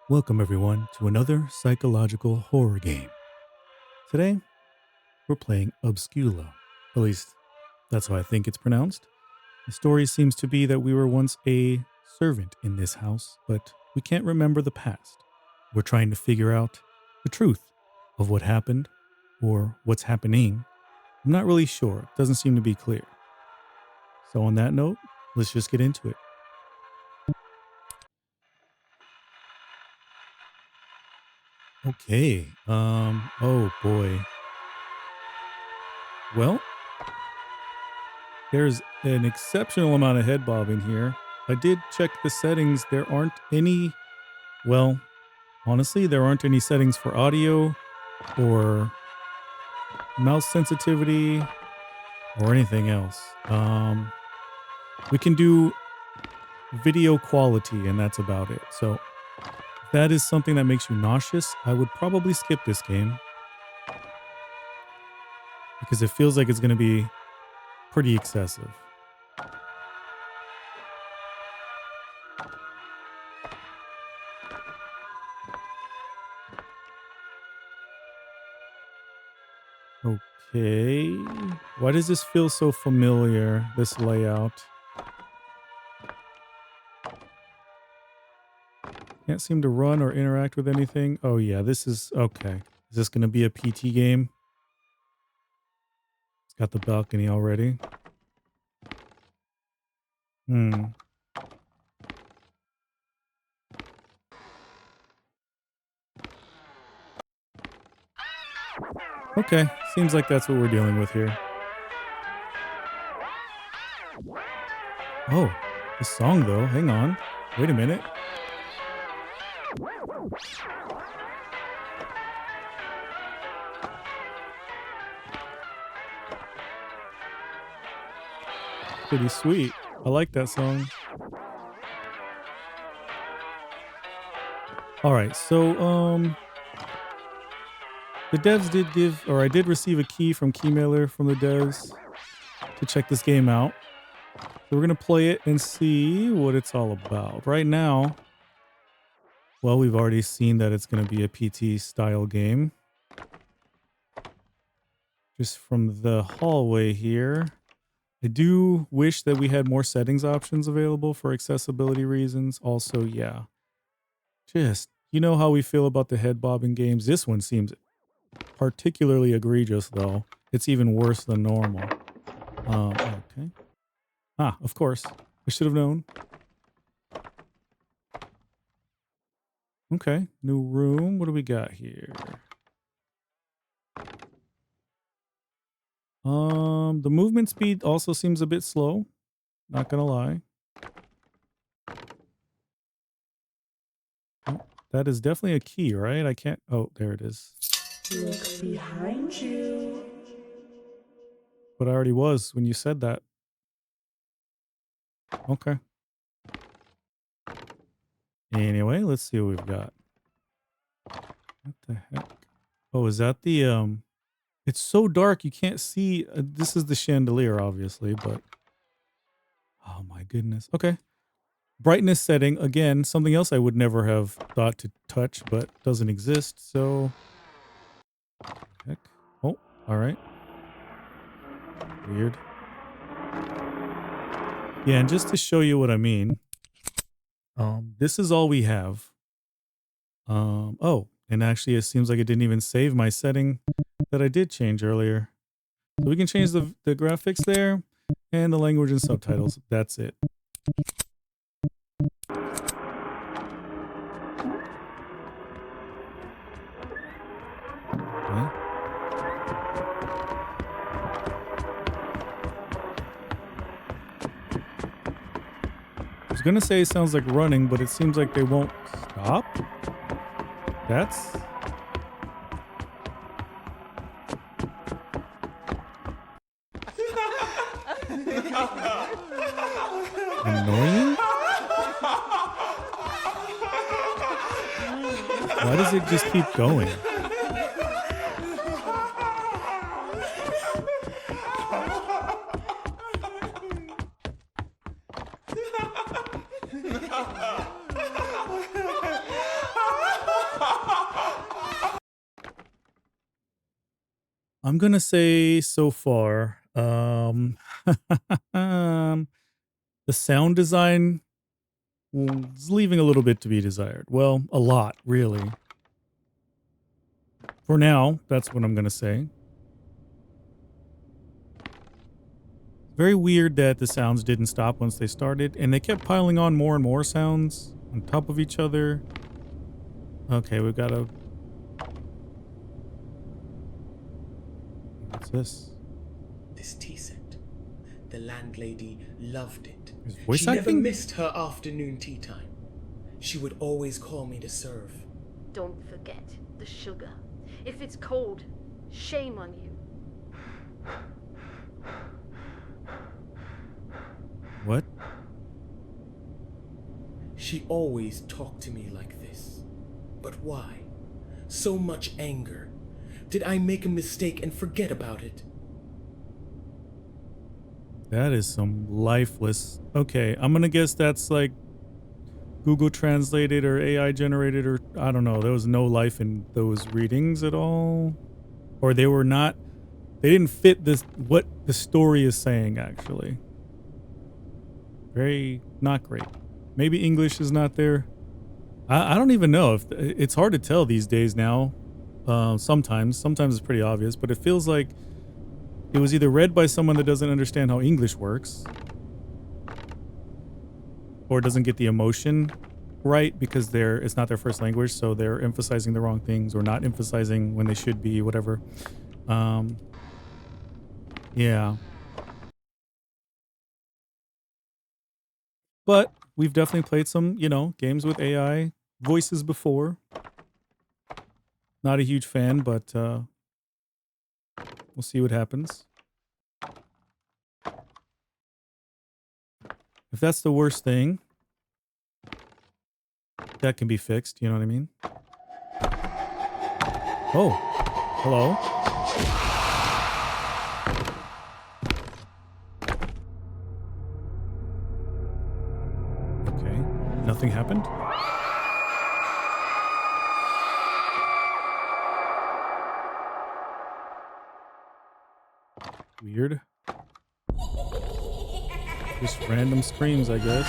Welcome, everyone, to another psychological horror game. Today, we're playing Obscula. At least, that's how I think it's pronounced. The story seems to be that we were once a servant in this house, but we can't remember the past. We're trying to figure out the truth of what happened or what's happening. I'm not really sure. It doesn't seem to be clear. So, on that note, let's just get into it. Okay. Oh boy. Well, there's an exceptional amount of head bobbing here. I did check the settings. There aren't any, well, honestly, there aren't any settings for audio or mouse sensitivity or anything else. We can do video quality and that's about it. So if that is something that makes you nauseous, I would probably skip this game because it feels like it's going to be pretty excessive. Okay. Why does this feel so familiar, this layout? Can't seem to run or interact with anything. Oh yeah, this is okay. Is this going to be a PT game? It's got the balcony already. Hmm. Okay, seems like that's what we're dealing with here. Oh, the song though. Hang on. Wait a minute. Pretty sweet. I like that song. All right, so the devs did give, or I did receive a key from Keymailer from the devs to check this game out. So we're gonna play it and see what it's all about. Right now, well, we've already seen that it's gonna be a PT style game. Just from the hallway here. I do wish that we had more settings options available for accessibility reasons. Also, yeah, just, you know how we feel about the head bobbing games. This one seems particularly egregious, though. It's even worse than normal. Okay. Ah, of course. I should have known. Okay, new room. What do we got here? The movement speed also seems a bit slow. Not gonna lie. Oh, that is definitely a key, right? I can't. Oh, there it is. Look behind you. But I already was when you said that. Okay. Anyway, let's see what we've got. What the heck? Oh, is that the it's so dark you can't see. This is the chandelier, obviously, but oh my goodness. Okay. Brightness setting, again, something else I would never have thought to touch, but doesn't exist. So, heck. Oh, all right. Weird. Yeah, and just to show you what I mean, this is all we have. Oh, and actually, it seems like it didn't even save my setting that I did change earlier. So we can change the graphics there and the language and subtitles. That's it. Okay. I was gonna say it sounds like running, but it seems like they won't stop. That's annoying. Why does it just keep going? I'm gonna say so far, the sound design is leaving a little bit to be desired. Well, a lot, really. For now, that's what I'm gonna say. Very weird that the sounds didn't stop once they started, and they kept piling on more and more sounds on top of each other. Okay, we've got a... What's this? This tea set. The landlady loved it. There's voice She never acting? missed her afternoon tea time. She would always call me to serve. Don't forget the sugar. If it's cold, shame on you. What? She always talked to me like this. But why? So much anger. Did I make a mistake and forget about it? That is some lifeless... Okay, I'm gonna guess that's like Google translated or AI generated, or I don't know. There was no life in those readings at all. Or they were not... They didn't fit this, what the story is saying, actually. Very not great. Maybe English is not there. I don't even know if it's hard to tell these days now. Sometimes it's pretty obvious, but it feels like it was either read by someone that doesn't understand how English works, or doesn't get the emotion right because it's not their first language, so they're emphasizing the wrong things or not emphasizing when they should be, whatever. Yeah. But we've definitely played some, games with AI voices before. Not a huge fan, but we'll see what happens. If that's the worst thing, that can be fixed, you know what I mean? Oh, hello. Okay, nothing happened. Weird. Just random screams, I guess.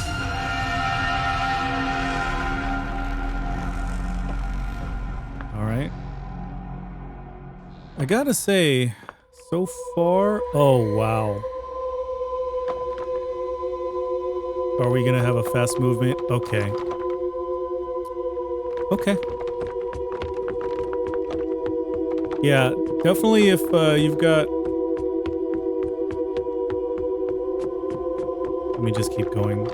Alright. I gotta say, so far... Oh, wow. Are we gonna have a fast movement? Okay. Okay. Yeah, definitely if you've got... Let me just keep going.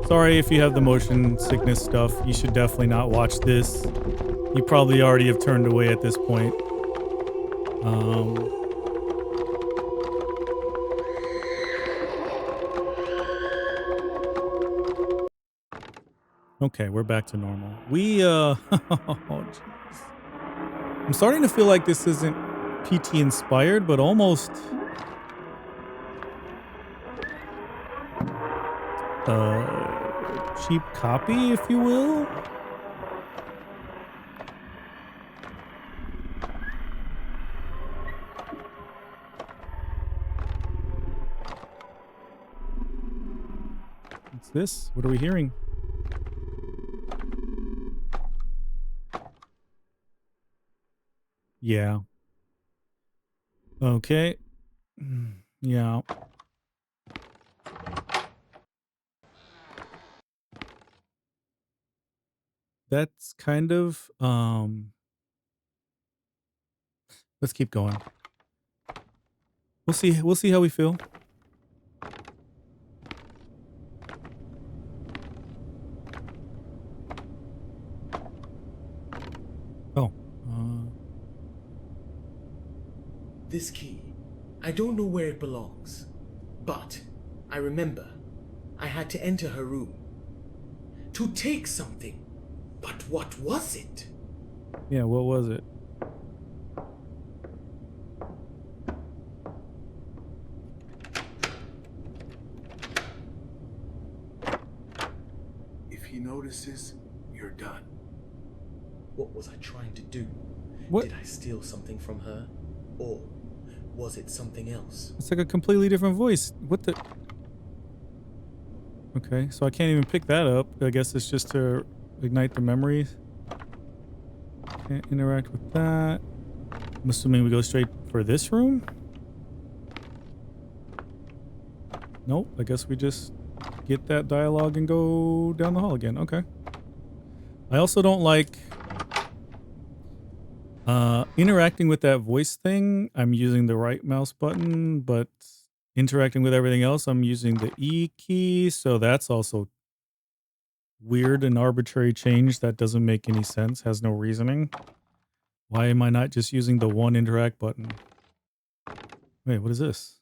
Sorry if you have the motion sickness stuff. You should definitely not watch this. You probably already have turned away at this point. Okay, we're back to normal. Oh, jeez. I'm starting to feel like this isn't PT inspired, but almost cheap copy, if you will. What's this? What are we hearing? Yeah. Okay. Yeah. That's kind of let's keep going. We'll see how we feel. Oh. This key, I don't know where it belongs, but I remember I had to enter her room to take something. But what was it? Yeah, what was it? If he notices, you're done. What was I trying to do? What? Did I steal something from her? Or was it something else? It's like a completely different voice. What the? Okay, so I can't even pick that up. I guess it's just to ignite the memories. Can't interact with that. I'm assuming we go straight for this room? Nope, I guess we just get that dialogue and go down the hall again. Okay. I also don't like interacting with that voice thing. I'm using the right mouse button, but interacting with everything else, I'm using the E key. So that's also weird and arbitrary change that doesn't make any sense, has no reasoning. Why am I not just using the one interact button? Wait, what is this?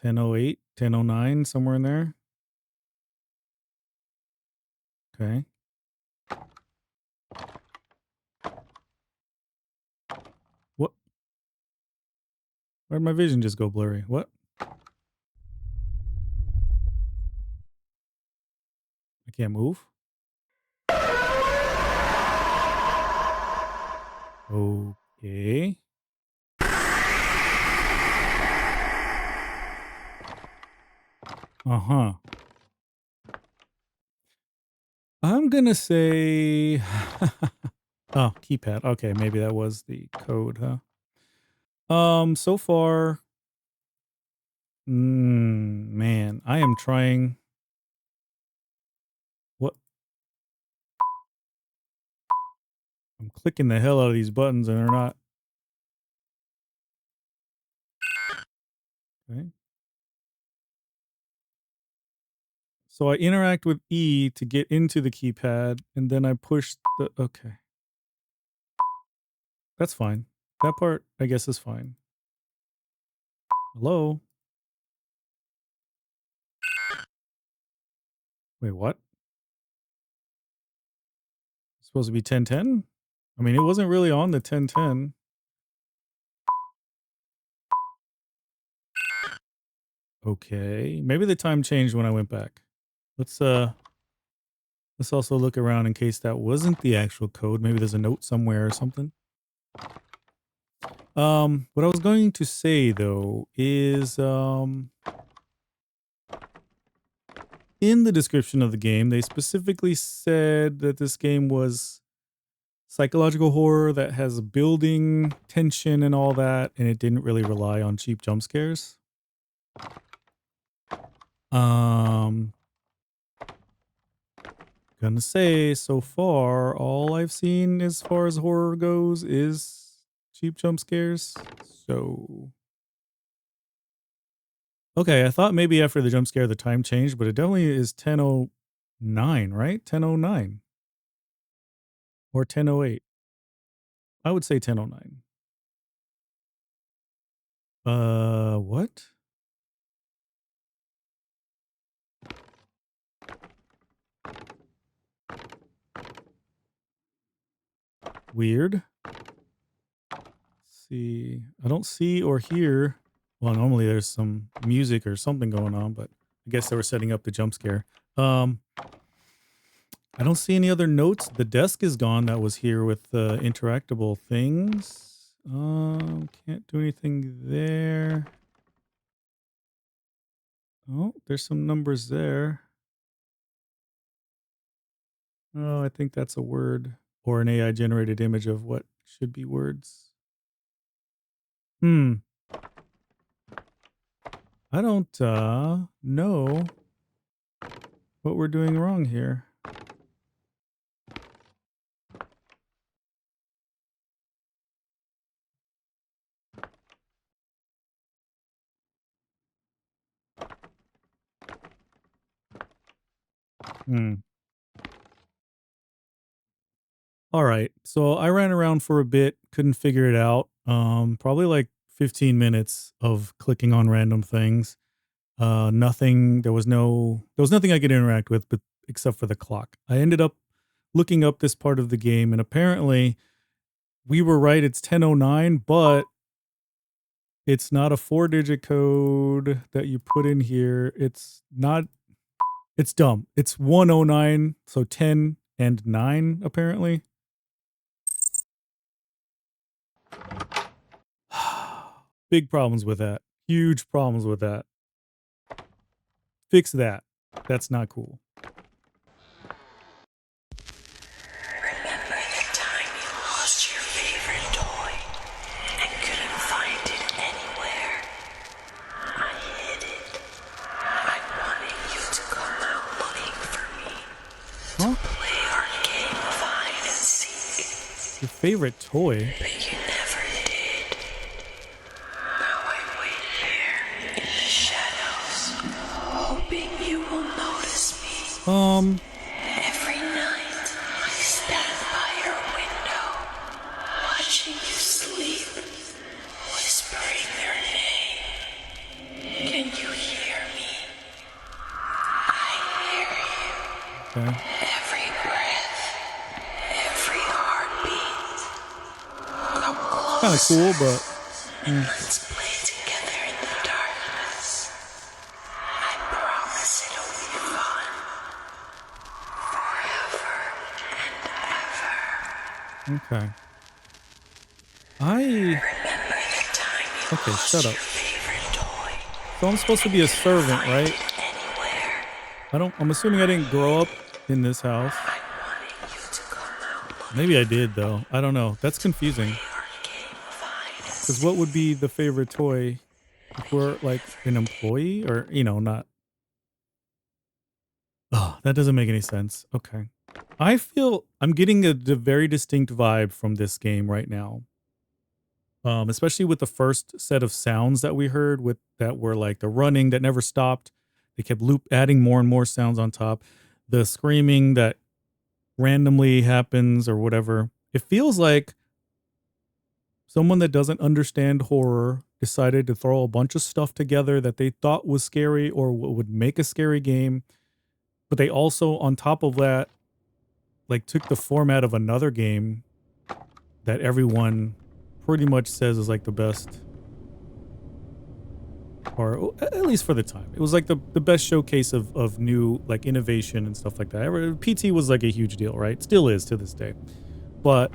10:08, 10:09, somewhere in there. Okay. What? Where'd my vision just go blurry? What? I can't move? Okay. Uh-huh. I'm gonna say... oh, keypad. Okay, maybe that was the code, huh? So far... man, I am trying... What? I'm clicking the hell out of these buttons and they're not... Okay. So I interact with E to get into the keypad, and then I push the... Okay. That's fine. That part, I guess, is fine. Hello? Wait, what? It's supposed to be 10:10? I mean, it wasn't really on the 10:10. Okay. Maybe the time changed when I went back. Let's also look around in case that wasn't the actual code. Maybe there's a note somewhere or something. What I was going to say though is in the description of the game, they specifically said that this game was psychological horror that has building tension and all that, and it didn't really rely on cheap jump scares. Gonna say so far, all I've seen as far as horror goes is cheap jump scares. So, okay, I thought maybe after the jump scare the time changed, but it definitely is 10:09, right? 10:09 or 10:08. I would say 10:09. What? Weird. See, I don't see or hear. Well, normally there's some music or something going on, but I guess they were setting up the jump scare. I don't see any other notes. The desk is gone. That was here with the interactable things. Can't do anything there. Oh, there's some numbers there. Oh, I think that's a word or an AI generated image of what should be words. I don't know what we're doing wrong here. All right. So I ran around for a bit, couldn't figure it out. Probably like 15 minutes of clicking on random things. Nothing, there was nothing I could interact with, but except for the clock. I ended up looking up this part of the game, and apparently we were right. It's 10:09, but it's not a 4-digit code that you put in here. It's not, it's dumb. It's 109, so 10 and 9 apparently. Big problems with that. Huge problems with that. Fix that. That's not cool. Remember the time you lost your favorite toy and couldn't find it anywhere? I hid it. I wanted you to come out looking for me. Huh? Play our game of hide and seek. Your favorite toy? But you never did. Now I wait here in the shadows, hoping you will notice me. Every night, I stand by your window, watching you sleep, whispering your name. Can you hear me? I hear you. Okay. Every breath, every heartbeat. Come Kind of closer. cool, but Let's play together in the darkness. I promise it'll be fun. Forever and ever. okay. I Remember the time you okay. lost Shut your up. favorite toy. So I'm supposed to be a servant, Find right? it anywhere. I'm assuming I didn't grow up in this house. I wanted you to come out looking Maybe I did though. I don't know. That's confusing. for our game of hide and Because what would be the favorite toy if we're like an employee or, not? Oh, that doesn't make any sense. Okay. I feel I'm getting a very distinct vibe from this game right now. Especially with the first set of sounds that we heard with that were like the running that never stopped. They kept adding more and more sounds on top. The screaming that randomly happens or whatever. It feels like someone that doesn't understand horror decided to throw a bunch of stuff together that they thought was scary or would make a scary game. But they also, on top of that, like took the format of another game that everyone pretty much says is like the best, or at least for the time. It was like the best showcase of new like innovation and stuff like that. PT was like a huge deal, right? Still is to this day. But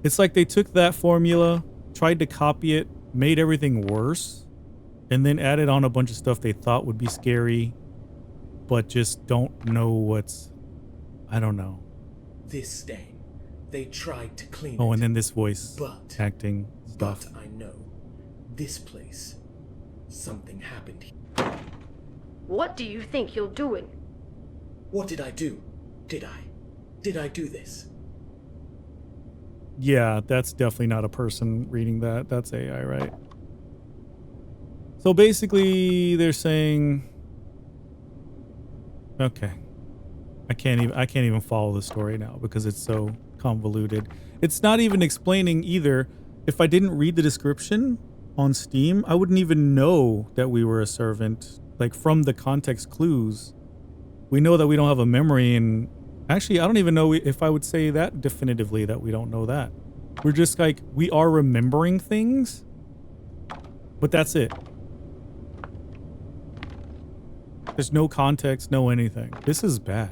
it's like they took that formula, tried to copy it, made everything worse, and then added on a bunch of stuff they thought would be scary, but just don't know I don't know. This stain, they tried to clean Oh, it. and then this voice But- acting stuff. But I know, this place, something happened here. What do you think you're doing? What did I do? Did I do this? Yeah, that's definitely not a person reading that. That's AI, right? So basically they're saying, okay, I can't even follow the story now because it's so convoluted. It's not even explaining either. If I didn't read the description on Steam, I wouldn't even know that we were a servant. Like from the context clues, we know that we don't have a memory, and actually I don't even know if I would say that definitively that we don't know that. We're just like, we are remembering things, but that's it. There's no context, no anything. This is bad.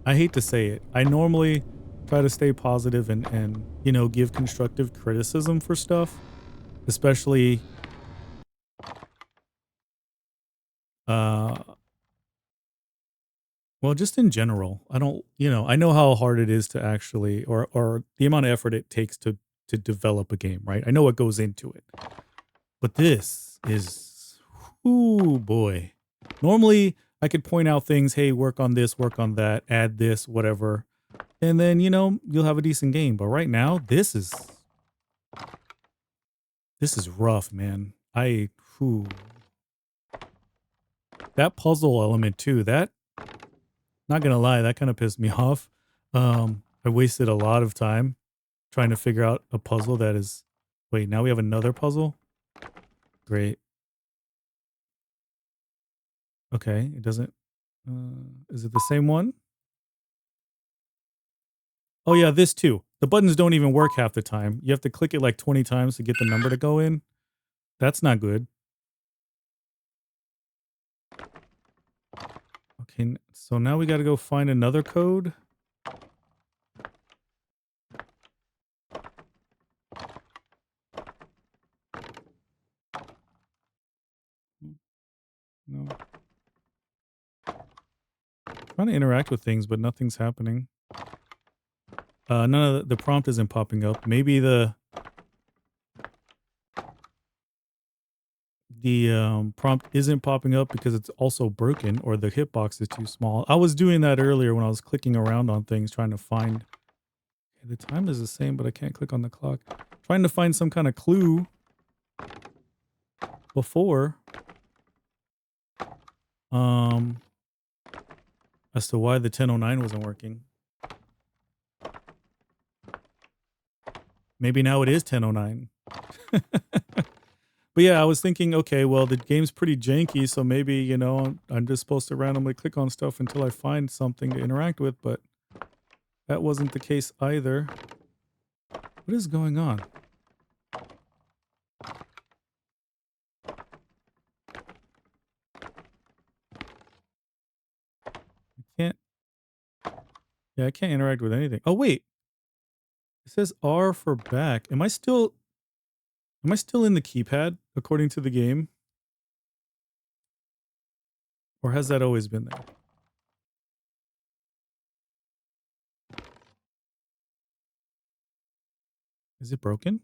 I hate to say it. I normally try to stay positive and give constructive criticism for stuff, especially well, just in general. I don't, I know how hard it is to actually or the amount of effort it takes to develop a game, right? I know what goes into it. But this is, ooh boy. Normally I could point out things, hey, work on this, work on that, add this, whatever. And then, you'll have a decent game. But right now, this is rough, man. That puzzle element too, that, not gonna lie, that kind of pissed me off. I wasted a lot of time trying to figure out a puzzle that is, wait, now we have another puzzle? Great. Okay, it doesn't, is it the same one? Oh yeah, this too. The buttons don't even work half the time. You have to click it like 20 times to get the number to go in. That's not good. Okay, so now we got to go find another code. Trying to interact with things, but nothing's happening. None of the prompt isn't popping up. Maybe the prompt isn't popping up because it's also broken or the hitbox is too small. I was doing that earlier when I was clicking around on things trying to find. Okay, the time is the same, but I can't click on the clock. Trying to find some kind of clue before um as to why the 1009 wasn't working. Maybe now it is 1009. But yeah, I was thinking, okay, well, the game's pretty janky, so maybe, you know, I'm just supposed to randomly click on stuff until I find something to interact with, but that wasn't the case either. What is going on? I can't. Yeah, I can't interact with anything. Oh wait, it says R for back. Am I still in the keypad according to the game? Or has that always been there? Is it broken?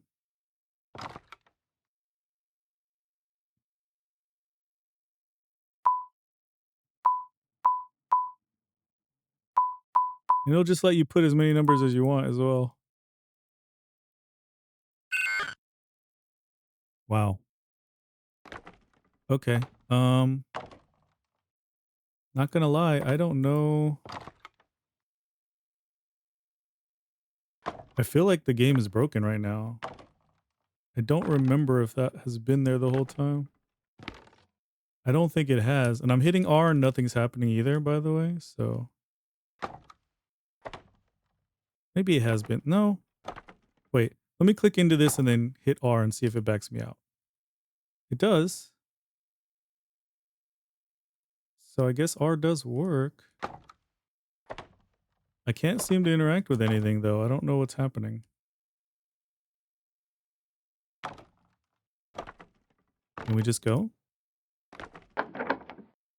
And it'll just let you put as many numbers as you want as well. Wow. Okay. Not gonna lie, I don't know. I feel like the game is broken right now. I don't remember if that has been there the whole time. I don't think it has. And I'm hitting R and nothing's happening either, by the way. So maybe it has been. No. Wait. Let me click into this and then hit R and see if it backs me out. It does. So I guess R does work. I can't seem to interact with anything though. I don't know what's happening. Can we just go?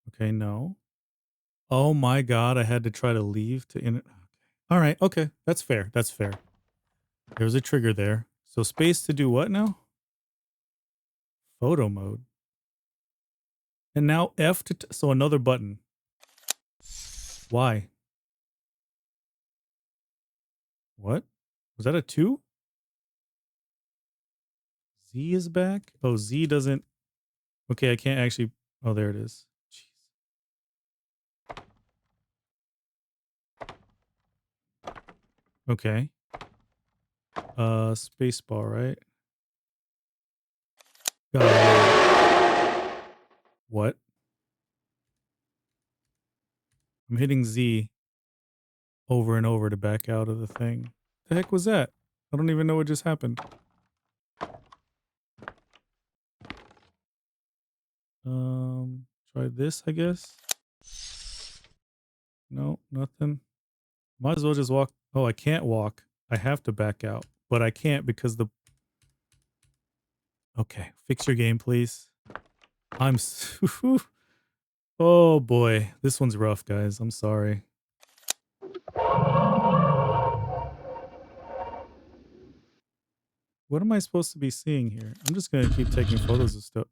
Okay, no. Oh my god, I had to try to leave to in. Okay. All right, okay. That's fair. That's fair. There's a trigger there. So space to do what now? Photo mode. And now F to so another button. Why? What? Was that a 2? Z is back? Oh, Z doesn't. Okay, I can't actually. Oh, there it is. Jeez. Okay. Space bar, right? What? I'm hitting Z over and over to back out of the thing. The heck was that? I don't even know what just happened. Try this, I guess. No, nothing. Might as well just walk. Oh, I can't walk. I have to back out, but I can't because the. Okay, fix your game, please. I'm. Oh boy, this one's rough, guys. I'm sorry. What am I supposed to be seeing here? I'm just gonna keep taking photos of stuff.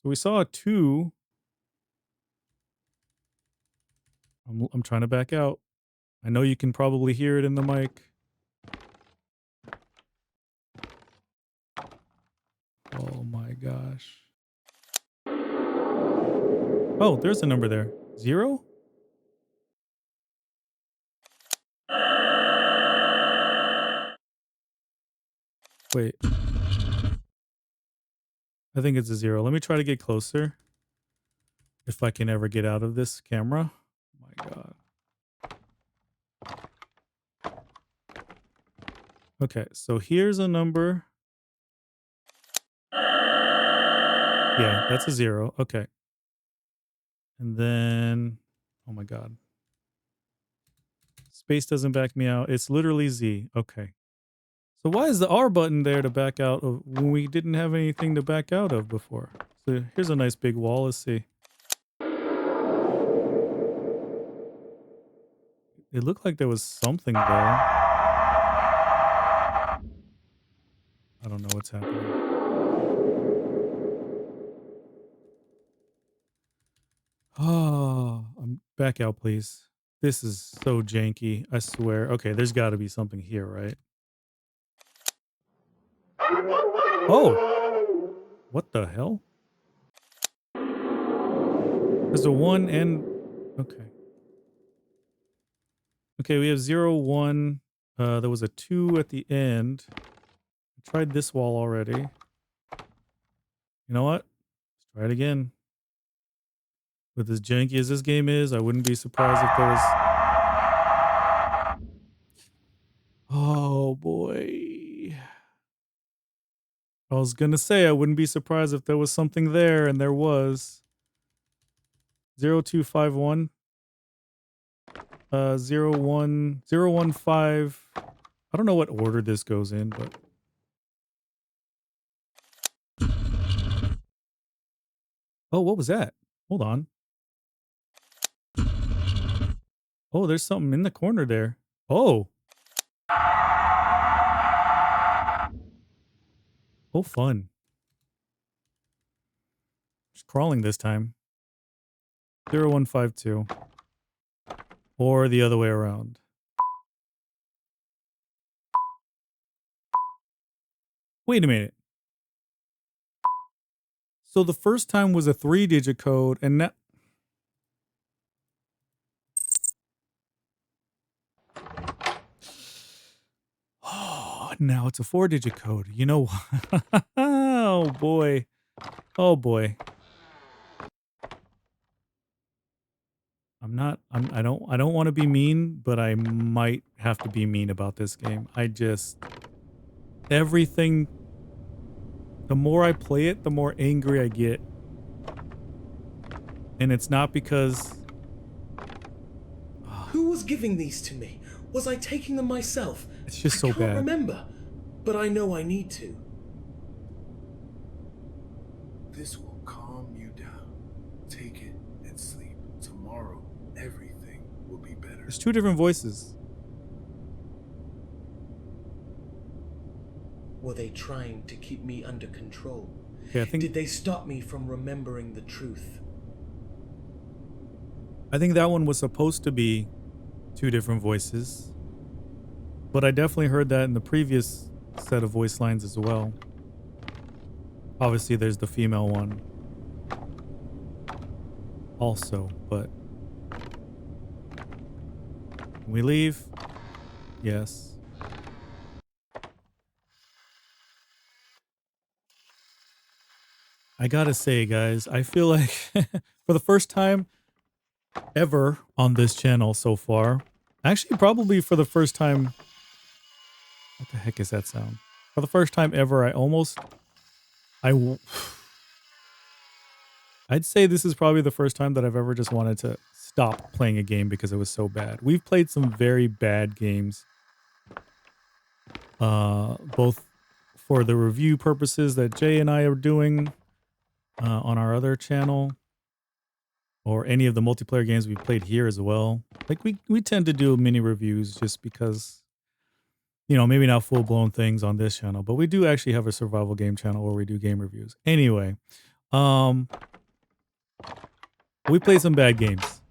So we saw a 2. I'm trying to back out. I know you can probably hear it in the mic. Oh my gosh. Oh, there's a number there. 0? Wait. I think it's a 0. Let me try to get closer. If I can ever get out of this camera. Oh my god. Okay, so here's a number. Yeah, that's a 0. Okay. And then, oh my god. Space doesn't back me out. It's literally Z. Okay. So why is the R button there to back out of when we didn't have anything to back out of before? So here's a nice big wall. Let's see. It looked like there was something there. I don't know what's happening. Oh, back out, please. This is so janky. I swear. Okay, there's got to be something here, right? Oh, what the hell? There's a 1 and okay. Okay, we have 0, 1. There was a 2 at the end. I tried this wall already. You know what? Let's try it again. With as janky as this game is, I wouldn't be surprised if there was... Oh, boy. I was going to say I wouldn't be surprised if there was something there, and there was. 0251. 01015. I don't know what order this goes in, but... Oh, what was that? Hold on. Oh, there's something in the corner there. Oh. Oh, fun. Just crawling this time. 0152. Or the other way around. Wait a minute. So the first time was a 3-digit code, and now... Oh, now it's a 4-digit code. You know what? Oh, boy. Oh, boy. I don't want to be mean, but I might have to be mean about this game. Everything, the more I play it, the more angry I get. And it's not because... Who was giving these to me? Was I taking them myself? It's just so I bad. can't remember, but I know I need to. This will calm you down. Take it and sleep. Tomorrow, everything will be better. There's 2 different voices. Were they trying to keep me under control? Okay, Did they stop me from remembering the truth? I think that one was supposed to be 2 different voices. But I definitely heard that in the previous set of voice lines as well. Obviously, there's the female one also, but... Can we leave? Yes. I gotta say, guys, I feel like for the first time ever on this channel so far, actually probably for the first time... What the heck is that sound? For the first time ever, I'd say this is probably the first time that I've ever just wanted to stop playing a game because it was so bad. We've played some very bad games, both for the review purposes that Jay and I are doing on our other channel, or any of the multiplayer games we've played here as well. Like we tend to do mini reviews just because, you know, maybe not full-blown things on this channel, but we do actually have a survival game channel where we do game reviews. Anyway, we play some bad games.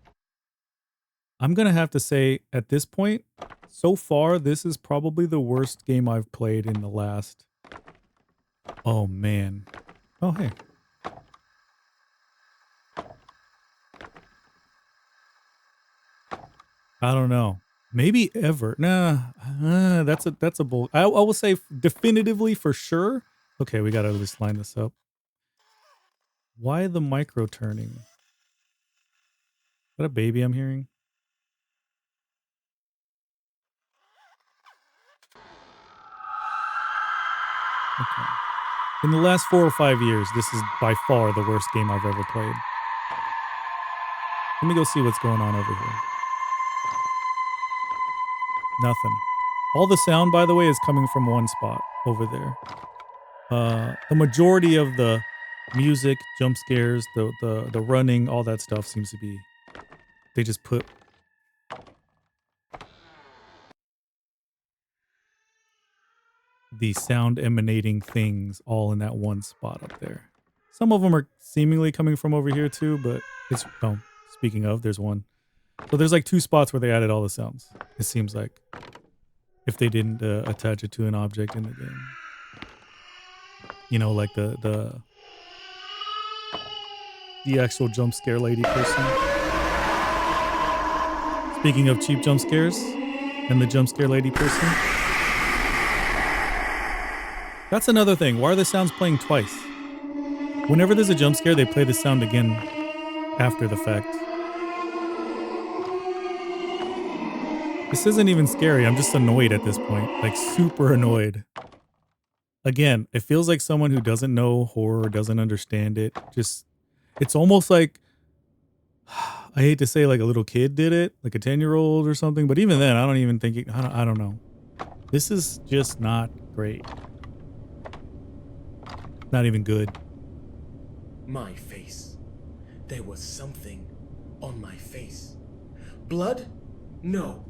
I'm going to have to say at this point, so far, this is probably the worst game I've played in the last... Oh, man. Oh, hey. I don't know. Maybe ever. Nah, that's a bull. I will say definitively for sure. Okay, we got to at least line this up. Why the micro turning? Is that a baby I'm hearing? Okay. In the last 4 or 5 years, this is by far the worst game I've ever played. Let me go see what's going on over here. Nothing. All the sound, by the way, is coming from one spot over there. The majority of the music, jump scares, the running, all that stuff seems to be, they just put the sound emanating things all in that one spot up there. Some of them are seemingly coming from over here too, but it's, oh, speaking of, there's one. So there's like 2 spots where they added all the sounds. It seems like, if they didn't attach it to an object in the game. You know, like the actual jump scare lady person. Speaking of cheap jump scares and the jump scare lady person. That's another thing. Why are the sounds playing twice? Whenever there's a jump scare, they play the sound again after the fact. This isn't even scary. I'm just annoyed at this point. Like, super annoyed. Again, it feels like someone who doesn't know horror, doesn't understand it. Just, it's almost like, I hate to say like a little kid did it, like a 10-year-old or something. But even then, I don't even think, I don't know. This is just not great. Not even good. My face. There was something on my face. Blood? No.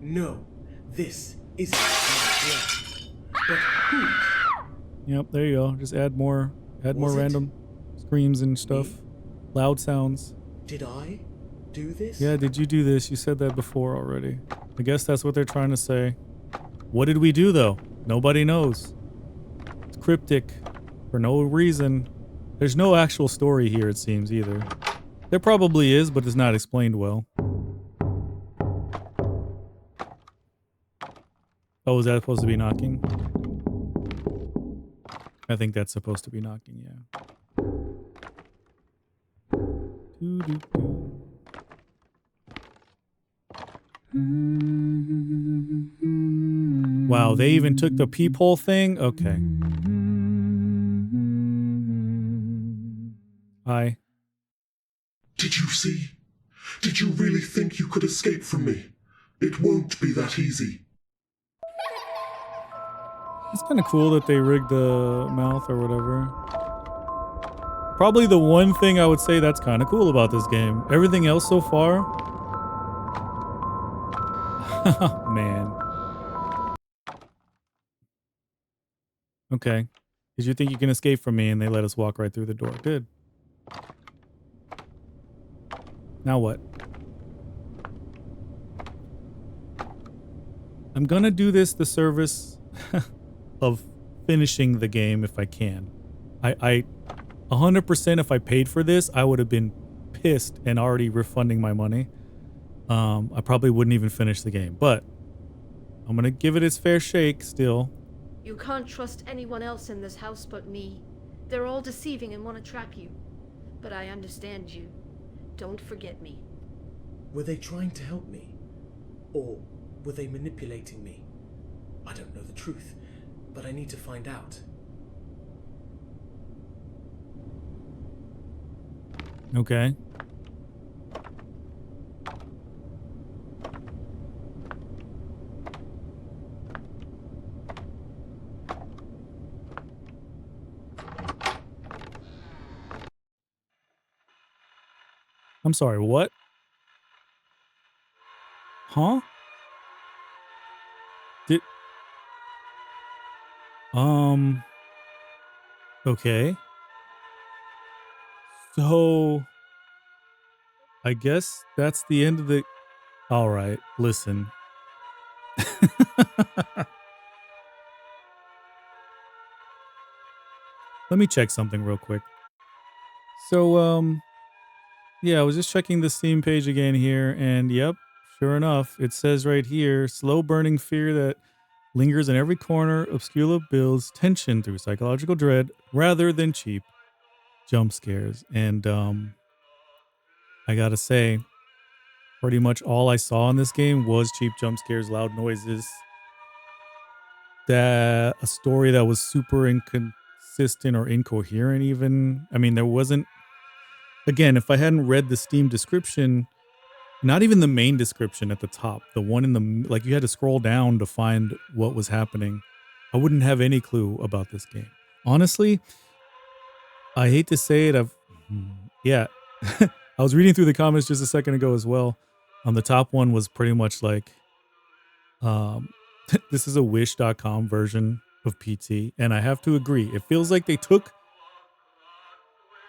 No. This isn't blood. But whose? Yep, there you go. Just add more Was it random screams and stuff. me? Loud sounds. Did I do this? Yeah, did you do this? You said that before already. I guess that's what they're trying to say. What did we do though? Nobody knows. It's cryptic for no reason. There's no actual story here, it seems, either. There probably is, but it's not explained well. Oh, is that supposed to be knocking? I think that's supposed to be knocking, yeah. Doo-doo-doo. Wow, they even took the peephole thing? Okay. Hi. Did you see? Did you really think you could escape from me? It won't be that easy. It's kind of cool that they rigged the mouth or whatever. Probably the one thing I would say that's kind of cool about this game. Everything else so far... Man. Okay. Did you think you can escape from me and they let us walk right through the door? Good. Now what? I'm gonna do this the service of finishing the game if I can. I 100% if I paid for this, I would have been pissed and already refunding my money. I probably wouldn't even finish the game, but I'm gonna give it its fair shake still. You can't trust anyone else in this house but me. They're all deceiving and want to trap you. But I understand you. Don't forget me. Were they trying to help me? Or were they manipulating me? I don't know the truth, but I need to find out. Okay. I'm sorry, what? Huh? Did... Okay. So... I guess that's the end of the... Alright, listen. Let me check something real quick. So, yeah, I was just checking the Steam page again here, and yep, sure enough, it says right here, slow burning fear that lingers in every corner. Obscula builds tension through psychological dread rather than cheap jump scares. And I gotta say, pretty much all I saw in this game was cheap jump scares, loud noises, that a story that was super inconsistent or incoherent even. I mean, there wasn't... Again, if I hadn't read the Steam description, Not even the main description at the top. The one in the, like, you had to scroll down to find what was happening. I wouldn't have any clue about this game. Honestly, I hate to say it. Yeah. I was reading through the comments just a second ago as well. The top one was pretty much like, um, this is a wish.com version of PT. And I have to agree. It feels like they took,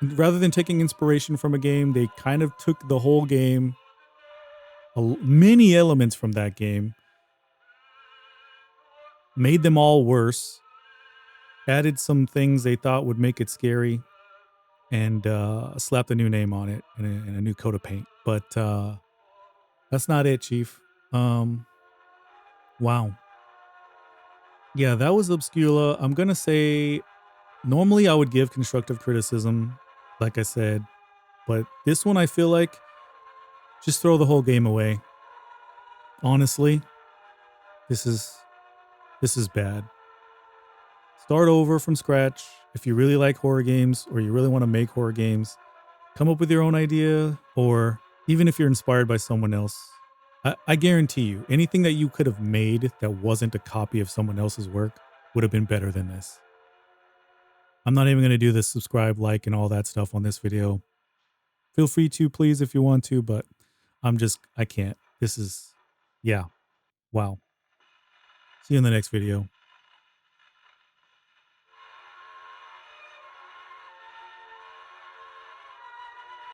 rather than taking inspiration from a game, they kind of took the whole game, many elements from that game, made them all worse, added some things they thought would make it scary, and slapped a new name on it and a new coat of paint. But that's not it, Chief. Wow. Yeah, that was Obscula. I'm going to say, normally I would give constructive criticism, like I said, but this one I feel like just throw the whole game away. Honestly, this is bad. Start over from scratch. If you really like horror games or you really want to make horror games, come up with your own idea, or even if you're inspired by someone else, I guarantee you anything that you could have made that wasn't a copy of someone else's work would have been better than this. I'm not even going to do the subscribe, like, and all that stuff on this video. Feel free to, please, if you want to, but I can't. This is, yeah. Wow. See you in the next video.